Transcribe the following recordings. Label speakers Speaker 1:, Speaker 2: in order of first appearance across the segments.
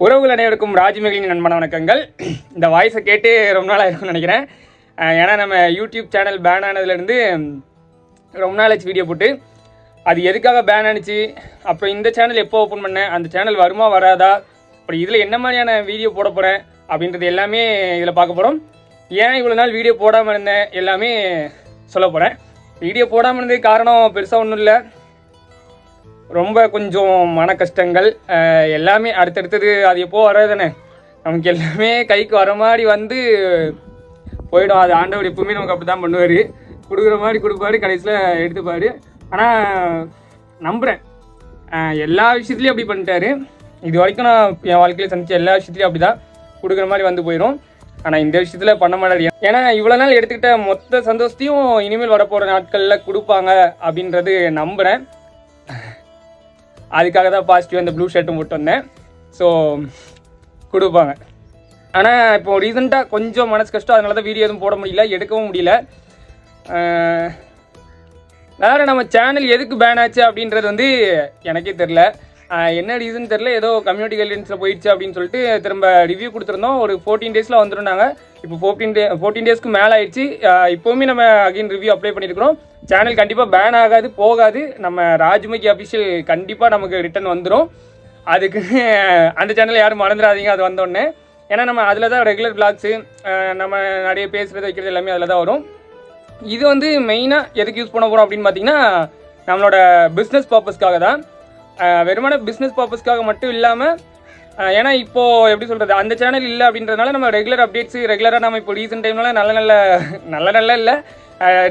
Speaker 1: உறவுகள் அனைவருக்கும் ராஜ்மகளின் நண்பன வணக்கங்கள். இந்த வாய்ஸை கேட்டு ரொம்ப நாள் ஆயிருக்கும்னு நினைக்கிறேன். ஏன்னா நம்ம யூடியூப் சேனல் பேன் ஆனதுலேருந்து ரொம்ப நாள் ஆச்சு வீடியோ போட்டு. அது எதுக்காக பேன் ஆனிச்சு, அப்புறம் இந்த சேனல் எப்போ ஓப்பன் பண்ணேன், அந்த சேனல் வருமா வராதா, அப்புறம் இதில் என்ன மாதிரியான வீடியோ போட போகிறேன் அப்படின்றது எல்லாமே இதில் பார்க்க போகிறோம். ஏன் இவ்வளோ நாள் வீடியோ போடாமல் இருந்தேன் எல்லாமே சொல்ல போகிறேன். வீடியோ போடாமல் இருந்ததுக்கு காரணம் பெருசாக ஒன்றும் இல்லை, ரொம்ப கொஞ்சம் மன கஷ்டங்கள் எல்லாமே அடுத்தடுத்தது. அது எப்போ வராது தானே, நமக்கு எல்லாமே கைக்கு வர மாதிரி வந்து போயிடும். அது ஆண்டவர் எப்பவுமே நமக்கு அப்படி தான் பண்ணுவார், கொடுக்குற மாதிரி கொடுப்பாரு, கடைசியில் எடுத்துப்பார். ஆனால் நம்புகிறேன் எல்லா விஷயத்துலையும் அப்படி பண்ணிட்டாரு. இது வரைக்கும் நான் என் வாழ்க்கையில் சந்தித்த எல்லா விஷயத்துலையும் அப்படி தான் கொடுக்குற மாதிரி வந்து போயிடும். ஆனால் இந்த விஷயத்தில் பண்ண மாட்டாரு. ஏன்னா இவ்வளோ நாள் எடுத்துக்கிட்ட மொத்த சந்தோஷத்தையும் இனிமேல் வரப்போகிற நாட்களில் கொடுப்பாங்க அப்படின்றது நம்புகிறேன். அதுக்காக தான் பாசிட்டிவாக இந்த ப்ளூ ஷர்ட்டும் போட்டு வந்தேன். ஸோ கொடுப்பாங்க. ஆனால் இப்போது ரீசெண்டாக கொஞ்சம் மனசு கஷ்டம், அதனால தான் வீடியோ எதுவும் போட முடியல, எடுக்கவும் முடியல. வேறு நம்ம சேனல் எதுக்கு பேன் ஆச்சு அப்படின்றது வந்து எனக்கே தெரில. என்ன ரீசன் தெரில, ஏதோ கம்யூனிட்டி கைட்லைன்ஸில் போயிடுச்சு அப்படின்னு சொல்லிட்டு திரும்ப ரிவ்யூ கொடுத்துருந்தோம். ஒரு 14 டேஸில் வந்துருந்தாங்க. இப்போ 14 டேஸ்க்கு மேலே ஆயிடுச்சு. இப்போவுமே நம்ம அகைன் ரிவ்யூ அப்ளை பண்ணியிருக்கிறோம். சேனல் கண்டிப்பாக பேன் ஆகாது, போகாது. நம்ம ராஜ்மகி அஃபிஷியல் கண்டிப்பாக நமக்கு ரிட்டன் வந்துடும். அதுக்கு அந்த சேனல் யாரும் மறந்துடாதீங்க அது வந்தோடனே. ஏன்னா நம்ம அதில் தான் ரெகுலர் விளாக்ஸு, நம்ம நிறைய பேசுகிறது வைக்கிறது எல்லாமே அதில் தான் வரும். இது வந்து மெயினாக எதுக்கு யூஸ் பண்ண போகிறோம் அப்படின்னு பார்த்தீங்கன்னா, நம்மளோட பிஸ்னஸ் பர்பஸ்க்காக தான். வெறுமான பிஸ்னஸ் பர்பஸ்க்காக மட்டும் இல்லாமல், ஏன்னா இப்போது எப்படி சொல்கிறது, அந்த சேனல் இல்லை அப்படின்றதுனால நம்ம ரெகுலர் அப்டேட்ஸு ரெகுலராக நம்ம இப்போ ரீசெண்ட் டைம்ல நல்ல இல்லை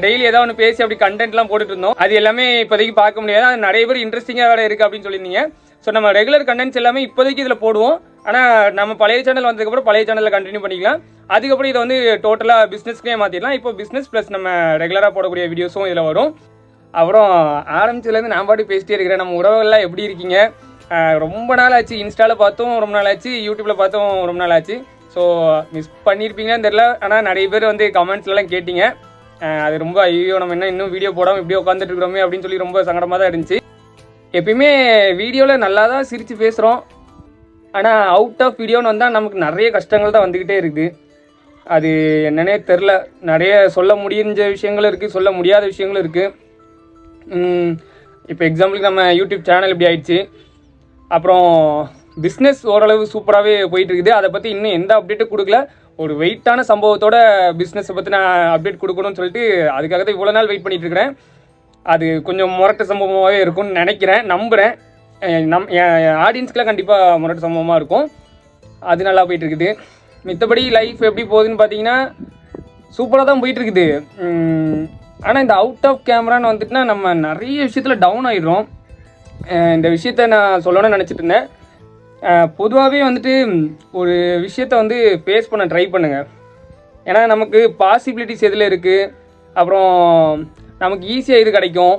Speaker 1: டெய்லி ஏதாவது ஒன்று பேசி அப்படி கண்டென்ட்லாம் போட்டுட்டு இருந்தோம். அது எல்லாமே இப்போதைக்கு பார்க்க முடியாது. அது நிறைய பேர் இன்ட்ரெஸ்டிங்காக வேறு இருக்குது அப்படின்னு சொல்லியிருந்தீங்க. ஸோ நம்ம ரெகுலர் கண்டென்ட்ஸ் எல்லாமே இப்போதைக்கு இதில் போடுவோம். ஆனால் நம்ம பழைய சேனல் வந்ததுக்கப்புறம் பழைய சேனலில் கண்டினியூ பண்ணிக்கலாம். அதுக்கப்புறம் இதை வந்து டோட்டலாக பிஸ்னஸ்க்கே மாற்றிடலாம். இப்போ பிஸ்னஸ் ப்ளஸ் நம்ம ரெகுலராக போடக்கூடிய வீடியோஸும் இதில் வரும். அப்புறம் ஆரம்பிச்சதுலேருந்து நான் பாட்டு பேசிட்டே இருக்கிறேன். நம்ம உறவுகள்லாம் எப்படி இருக்கீங்க? ரொம்ப நாள் ஆச்சு, இன்ஸ்டாவில் பார்த்தோம் ரொம்ப நாள் ஆச்சு, யூடியூப்பில் பார்த்தோம் ரொம்ப நாள் ஆச்சு. ஸோ மிஸ் பண்ணியிருப்பீங்கன்னு தெரில. ஆனால் நிறைய பேர் வந்து கமெண்ட்ஸ்லாம் கேட்டிங்க. அது ரொம்ப ஐயோ நம்ம இன்னும் வீடியோ போடாமல் இப்படியே உட்காந்துட்டு இருக்கிறோமே அப்படின்னு சொல்லி ரொம்ப சங்கடமாக தான் இருந்துச்சு. எப்பயுமே வீடியோவில் நல்லா தான் சிரித்து பேசுகிறோம், ஆனால் அவுட் ஆஃப் வீடியோன்னு வந்தால் நமக்கு நிறைய கஷ்டங்கள் தான் வந்துக்கிட்டே இருக்குது. அது என்னன்னே தெரில. நிறைய சொல்ல முடிஞ்ச விஷயங்களும் இருக்குது, சொல்ல முடியாத விஷயங்களும் இருக்குது. இப்போ எக்ஸாம்பிளுக்கு நம்ம யூடியூப் சேனல் இப்படி ஆயிடுச்சு. அப்புறம் பிஸ்னஸ் ஓரளவு சூப்பராகவே போயிட்டுருக்குது. அதை பற்றி இன்னும் எந்த அப்டேட்டும் கொடுக்கல. ஒரு வெயிட்டான சம்பவத்தோட பிஸ்னஸை பற்றி நான் அப்டேட் கொடுக்கணும்னு சொல்லிட்டு அதுக்காக தான் இவ்வளோ நாள் வெயிட் பண்ணிகிட்ருக்கிறேன். அது கொஞ்சம் முரட்டு சம்பவமாகவே இருக்கும்னு நினைக்கிறேன், நம்புகிறேன். என் ஆடியன்ஸ்க்கெலாம் கண்டிப்பாக முரட்டு சம்பவமாக இருக்கும். அது நல்லா போயிட்டுருக்குது. மித்தபடி லைஃப் எப்படி போகுதுன்னு பார்த்தீங்கன்னா சூப்பராக தான் போயிட்டுருக்குது. ஆனால் இந்த அவுட் ஆஃப் கேமரான்னு வந்துட்டுனா நம்ம நிறைய விஷயத்தில் டவுன் ஆகிடுறோம். இந்த விஷயத்த நான் சொல்லணும்னு நினச்சிட்டு இருந்தேன். பொதுவாகவே வந்துட்டு ஒரு விஷயத்த வந்து ஃபேஸ் பண்ண ட்ரை பண்ணுங்கள். ஏன்னா நமக்கு பாசிபிலிட்டிஸ் எதில் இருக்குது, அப்புறம் நமக்கு ஈஸியாக எது கிடைக்கும்,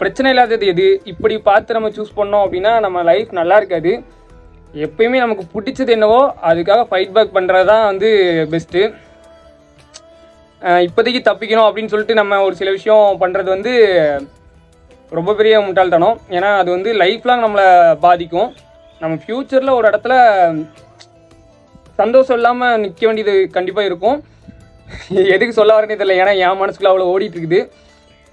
Speaker 1: பிரச்சனை இல்லாதது எது, இப்படி பார்த்து நம்ம சூஸ் பண்ணோம் அப்படின்னா நம்ம லைஃப் நல்லா இருக்காது. எப்பயுமே நமக்கு பிடிச்சது என்னவோ அதுக்காக ஃபைட் பேக் பண்ணுறது தான் வந்து பெஸ்ட்டு. இப்போதைக்கு தப்பிக்கணும் அப்படின்னு சொல்லிட்டு நம்ம ஒரு சில விஷயம் பண்ணுறது வந்து ரொம்ப பெரிய முட்டாள்தனம். ஏன்னா அது வந்து லைஃப் லாங் நம்மளை பாதிக்கும். நம்ம ஃப்யூச்சரில் ஒரு இடத்துல சந்தோஷம் இல்லாமல் நிற்க வேண்டியது கண்டிப்பாக இருக்கும். எதுக்கு சொல்ல வரேன்னு தெரியல, ஏன்னா என் மனசுக்குள்ள அவ்வளோ ஓடிட்டுருக்குது.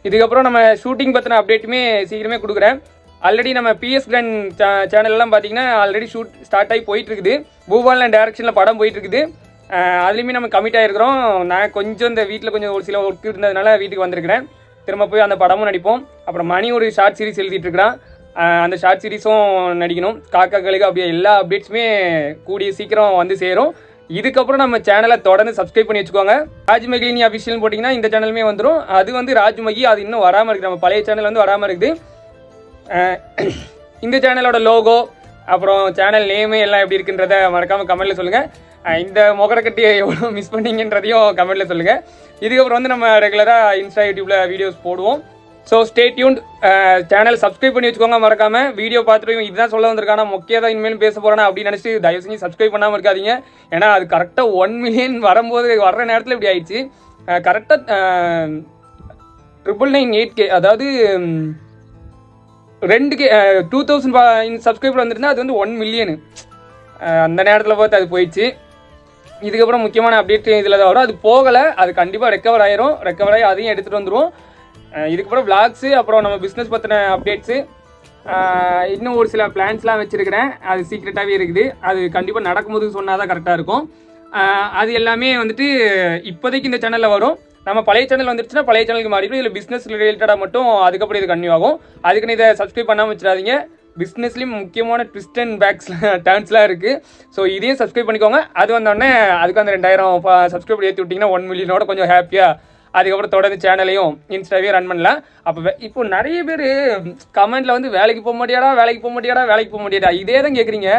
Speaker 1: இதுக்கப்புறம் நம்ம ஷூட்டிங் பற்றின அப்டேட்டுமே சீக்கிரமே கொடுக்குறேன். ஆல்ரெடி நம்ம பிஎஸ் கிராண்ட் சேனல்லாம் பார்த்தீங்கன்னா ஆல்ரெடி ஷூட் ஸ்டார்ட் ஆகி போயிட்டுருக்குது. பூபாலன் டைரக்ஷனில் படம் போயிட்டுருக்குது. அதுலேயுமே நம்ம கமிட் ஆகிருக்கிறோம். நான் கொஞ்சம் இந்த வீட்டில் கொஞ்சம் ஒரு சில ஒர்க் இருந்ததுனால வீட்டுக்கு வந்திருக்கிறேன். திரும்ப போய் அந்த படமும் நடிப்போம். அப்புறம் மணி ஒரு ஷார்ட் சீரிஸ் எழுதிட்டுருக்கிறான். அந்த ஷார்ட் சீரிஸும் நடிக்கணும். காக்காக்களுக்கு அப்படியே எல்லா அப்டேட்ஸுமே கூடிய சீக்கிரம் வந்து சேரும். இதுக்கப்புறம் நம்ம சேனலை தொடர்ந்து சப்ஸ்கிரைப் பண்ணி வச்சுக்கோங்க. ராஜ்மகினி அஃபிஷியல்னு போட்டிங்கன்னா இந்த சேனலுமே வந்துடும். அது வந்து ராஜ்மகி, அது இன்னும் வராமல் இருக்குது. நம்ம பழைய சேனல் வந்து வராமல் இருக்குது. இந்த சேனலோட லோகோ அப்புறம் சேனல் நேமு எல்லாம் எப்படி இருக்குன்றத மறக்காமல் கமெண்ட்டில் சொல்லுங்கள். இந்த முகரக்கட்டி எவ்வளோ மிஸ் பண்ணிங்கன்றதையும் கமெண்ட்டில் சொல்லுங்கள். இதுக்கப்புறம் வந்து நம்ம ரெகுலராக இன்ஸ்டா யூடியூப்பில் வீடியோஸ் போடுவோம். So stay tuned. Channel subscribe பண்ணி வச்சுக்கோங்க மறக்காமல். வீடியோ பார்த்துட்டு இதுதான் சொல்ல வந்திருக்கானா, மொக்கையாக தான் இனிமேலும் பேச போகிறேன்னா அப்படின்னு நினச்சி தயவு செஞ்சு சப்ஸ்கிரைப் பண்ணாமல் இருக்காதீங்க. ஏன்னா அது கரெக்டாக 1 மில்லியன் வரும்போது வர்ற நேரத்தில் இப்படி ஆயிடுச்சு. கரெக்டாக 998K, அதாவது 2K 2000 சப்ஸ்கிரைபர் வந்துருந்தா அது வந்து 1 மில்லியனு. அந்த நேரத்தில் பார்த்து அது போயிடுச்சு. இதுக்கப்புறம் முக்கியமான அப்டேட் இதில் தான் வரும். அது போகலை, அது கண்டிப்பாக ரெக்கவர் ஆயிரும். ரெக்கவர் ஆகி அதையும் எடுத்துகிட்டு வந்துடுவோம். இதுக்கப்புறம் விளாக்ஸு, அப்புறம் நம்ம பிஸ்னஸ் பற்றின அப்டேட்ஸு, இன்னும் ஒரு சில பிளான்ஸ்லாம் வச்சுருக்கிறேன். அது சீக்ரெட்டாகவே இருக்குது. அது கண்டிப்பாக நடக்கும்போது சொன்னால் தான் கரெக்டாக இருக்கும். அது எல்லாமே வந்துட்டு இப்போதைக்கு இந்த சேனலில் வரும். நம்ம பழைய சேனல் வந்துருச்சுன்னா பழைய சேனலுக்கு மாறிடும். இதில் பிஸ்னஸ் ரிலேட்டடாக மட்டும் அதுக்கப்புறம் இது கன்டினியூ ஆகும். அதுக்குன்னு இதை சப்ஸ்கிரைப் பண்ணாமல் வச்சிடாதீங்க. பிஸ்னஸ்லேயும் முக்கியமான ட்விஸ்ட் அண்ட் டர்ன்ஸ்லாம் இருக்குது. ஸோ இதையும் சப்ஸ்கிரைப் பண்ணிக்கோங்க. அது வந்தோடனே அதுக்கு அந்த 2000 சப்ஸ்கிரைப் ஏற்றி விட்டிங்கன்னா 1 மில்லியனோட கொஞ்சம் ஹாப்பியாக அதுக்கப்புறம் தொடர்ந்து சேனலையும் இன்ஸ்டாவே ரன் பண்ணலாம். அப்போ இப்போ நிறைய பேர் கமெண்ட்டில் வந்து வேலைக்கு போக மாட்டியாடா, வேலைக்கு போக மாட்டியாடா, வேலைக்கு போக மாட்டியாடா, இதே தான் கேட்குறீங்க.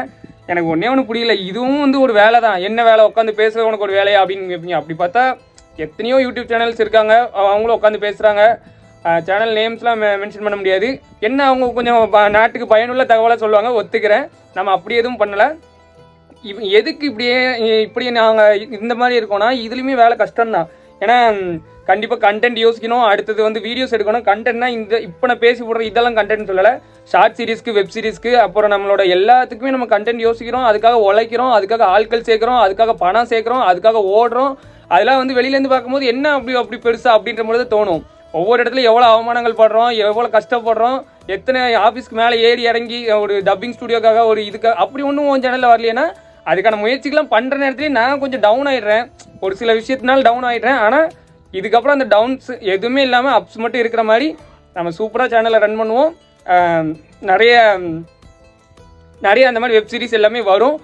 Speaker 1: எனக்கு ஒன்று புரியல. இதுவும் வந்து ஒரு வேலை தான். என்ன வேலை, உட்காந்து பேசுகிறது உனக்கு ஒரு வேலையா அப்படின்னு கேட்பீங்க. அப்படி பார்த்தா எத்தனையோ யூடியூப் சேனல்ஸ் இருக்காங்க, அவங்களும் உட்காந்து பேசுகிறாங்க. சேனல் நேம்ஸ்லாம் மென்ஷன் பண்ண முடியாது. என்ன அவங்க கொஞ்சம் நாட்டுக்கு பயனுள்ள தகவலாக சொல்லுவாங்க, ஒத்துக்கிறேன். நம்ம அப்படி எதுவும் பண்ணலை. எதுக்கு இப்படியே நாங்கள் இந்த மாதிரி இருக்கோம்னா இதுலேயுமே வேலை கஷ்டம்தான். ஏன்னா கண்டிப்பாக கண்டென்ட் யோசிக்கணும். அடுத்தது வந்து வீடியோஸ் எடுக்கணும். கண்டென்ட்னா இப்போ நான் பேசி போடுற இதெல்லாம் கண்டென்ட் சொல்லலை. ஷார்ட் சீரிஸ்க்கு, வெப் சீரிஸ்க்கு, அப்புறம் நம்மளோட எல்லாத்துக்குமே நம்ம கண்டென்ட் யோசிக்கிறோம். அதுக்காக உழைக்கிறோம், அதுக்காக ஆட்கள் சேர்க்குறோம், அதுக்காக பணம் சேர்க்குறோம், அதுக்காக ஓடுறோம். அதெல்லாம் வந்து வெளியிலேருந்து பார்க்கும்போது என்ன அப்படி பெருசா அப்படின்ற மாதிரி தான் தோணும். ஒவ்வொரு இடத்துல எவ்வளோ அவமானங்கள் படுறோம், எவ்வளோ கஷ்டப்படுறோம், எத்தனை ஆஃபீஸ்க்கு மேலே ஏறி இறங்கி ஒரு டப்பிங் ஸ்டுடியோக்காக ஒரு இதுக்காக அப்படி ஒன்றும் உன் சேனலில் வரலைன்னா அதுக்கான முயற்சிகள்லாம் பண்ணுற நேரத்துலேயே நான் கொஞ்சம் டவுன் ஆகிடுறேன். ஒரு சில விஷயத்தினால டவுன் ஆகிடுறேன். ஆனால் இதுக்கப்புறம் அந்த டவுன்ஸ் எதுவுமே இல்லாமல் அப்ஸ் மட்டும் இருக்கிற மாதிரி நம்ம சூப்பராக சேனலை ரன் பண்ணுவோம். நிறைய அந்த மாதிரி வெப் சீரிஸ் எல்லாமே வரும்.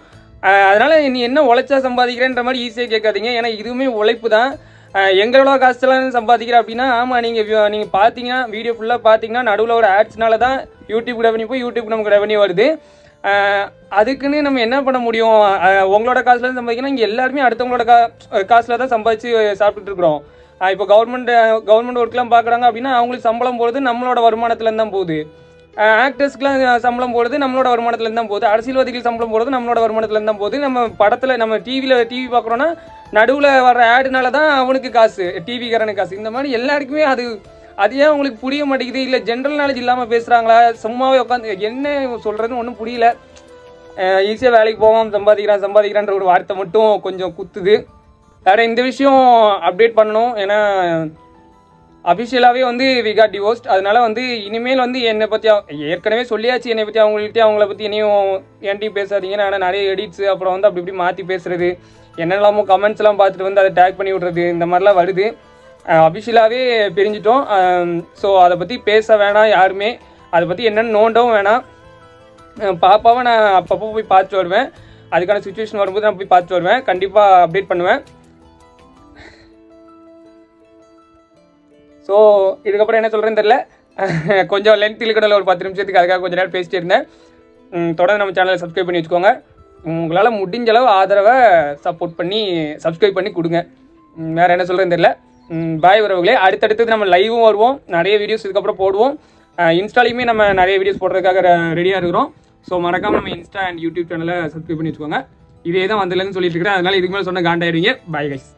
Speaker 1: அதனால் நீ என்ன உழைச்சா சம்பாதிக்கிறேன்ற மாதிரி ஈஸியாக கேட்காதீங்க. ஏன்னா இதுவுமே உழைப்பு தான். எங்களோட காசுலாம் சம்பாதிக்கிறேன் அப்படின்னா ஆமாம், நீங்கள் பார்த்தீங்கன்னா வீடியோ ஃபுல்லாக பார்த்தீங்கன்னா நடுவில் ஒரு ஆட்ஸ்னால தான் யூடியூப் ரெவன்யூ போய் யூடியூப் நமக்கு ரெவன்யூ வருது. அதுக்குன்னு நம்ம என்ன பண்ண முடியும்? உங்களோட காசுல சம்பாதிக்கணும். இங்கே எல்லாருமே அடுத்தவங்களோட காசில் தான் சம்பாதிச்சு சாப்பிட்டுட்டு இருக்கிறோம். இப்போ கவர்மெண்ட் ஒர்க்லாம் பார்க்குறாங்க அப்படின்னா அவங்களுக்கு சம்பளம் போகிறது நம்மளோட வருமானத்துலேருந்து தான் போகுது. ஆக்டர்ஸ்க்குலாம் சம்பளம் போடுறது நம்மளோட வருமானத்துலேருந்து தான் போகுது. அரசியல்வாதிகள் சம்பளம் போடுறது நம்மளோட வருமானத்துலேருந்து தான் போகுது. நம்ம படத்தில் நம்ம டிவி பார்க்குறோன்னா நடுவில் வர்ற ஆடுனால தான் அவனுக்கு காசு, டிவிக்காரனுக்கு காசு. இந்த மாதிரி எல்லாருக்குமே அது ஏன் உங்களுக்கு புரிய மாட்டேங்குது? இல்லை ஜென்ரல் நாலேஜ் இல்லாமல் பேசுகிறாங்களா? சும்மாவே உட்காந்து என்ன சொல்கிறதுன்னு ஒன்றும் புரியல. ஈஸியாக வேலைக்கு போவோம், சம்பாதிக்கிறான்ற ஒரு வார்த்தை மட்டும் கொஞ்சம் குத்துது. வேறு இந்த விஷயம் அப்டேட் பண்ணணும். ஏன்னா அஃபிஷியலாகவே வந்து வி காட் டிவோர்ஸ்ட். அதனால வந்து இனிமேல் வந்து என்னை பற்றி ஏற்கனவே சொல்லியாச்சு. என்னை பற்றி அவங்கள பற்றி இனியும் ஏன்ட்டையும் பேசாதீங்கன்னு. ஆனால் நிறைய எடிட்ஸு அப்புறம் வந்து அப்படி இப்படி மாற்றி பேசுகிறது, என்னெல்லாமோ கமெண்ட்ஸ்லாம் பார்த்துட்டு வந்து அதை டேக் பண்ணி விட்றது, இந்த மாதிரிலாம் வருது. அஃபிஷியலாகவே பிரிஞ்சிட்டோம். ஸோ அதை பற்றி பேச வேணாம் யாருமே. அதை பற்றி என்னென்னு நோண்டவும் வேணாம். பாப்பாவை நான் அப்பப்போ போய் பார்த்துட்டு வருவேன். அதுக்கான சுச்சுவேஷன் வரும்போது நான் போய் பார்த்துட்டு வருவேன். கண்டிப்பாக அப்டேட் பண்ணுவேன். ஸோ இதுக்கப்புறம் என்ன சொல்கிறேன்னு தெரில. கொஞ்சம் லென்த் இழுக்கடல ஒரு 10 நிமிஷத்துக்கு அதுக்காக கொஞ்சம் நேரம் பேசிட்டு இருந்தேன். தொடர்ந்து நம்ம சேனலை சப்ஸ்கிரைப் பண்ணி வச்சுக்கோங்க. உங்களால் முடிஞ்ச அளவு ஆதரவை சப்ஸ்கிரைப் பண்ணி கொடுங்க. வேறு என்ன சொல்கிறேன்னு தெரில. பாய் உறவுகளே. அடுத்தடுத்து நம்ம லைவும் வருவோம். நிறைய வீடியோஸ் இதுக்கப்புறம் போடுவோம். இன்ஸ்டாலையுமே நம்ம நிறைய வீடியோஸ் போடுறதுக்காக ரெடியாக இருக்கிறோம். ஸோ மறக்காமல் நம்ம இன்ஸ்டா அண்ட் யூடியூப் சேனலை சப்ஸ்கிரைப் பண்ணி வச்சுக்கோங்க. இதே தான் வந்ததுலேருந்து சொல்லிட்டு இருக்கிறேன். அதனால் இதுக்கு மேலே சொன்ன காண்டாயிருவீங்க. Bye guys.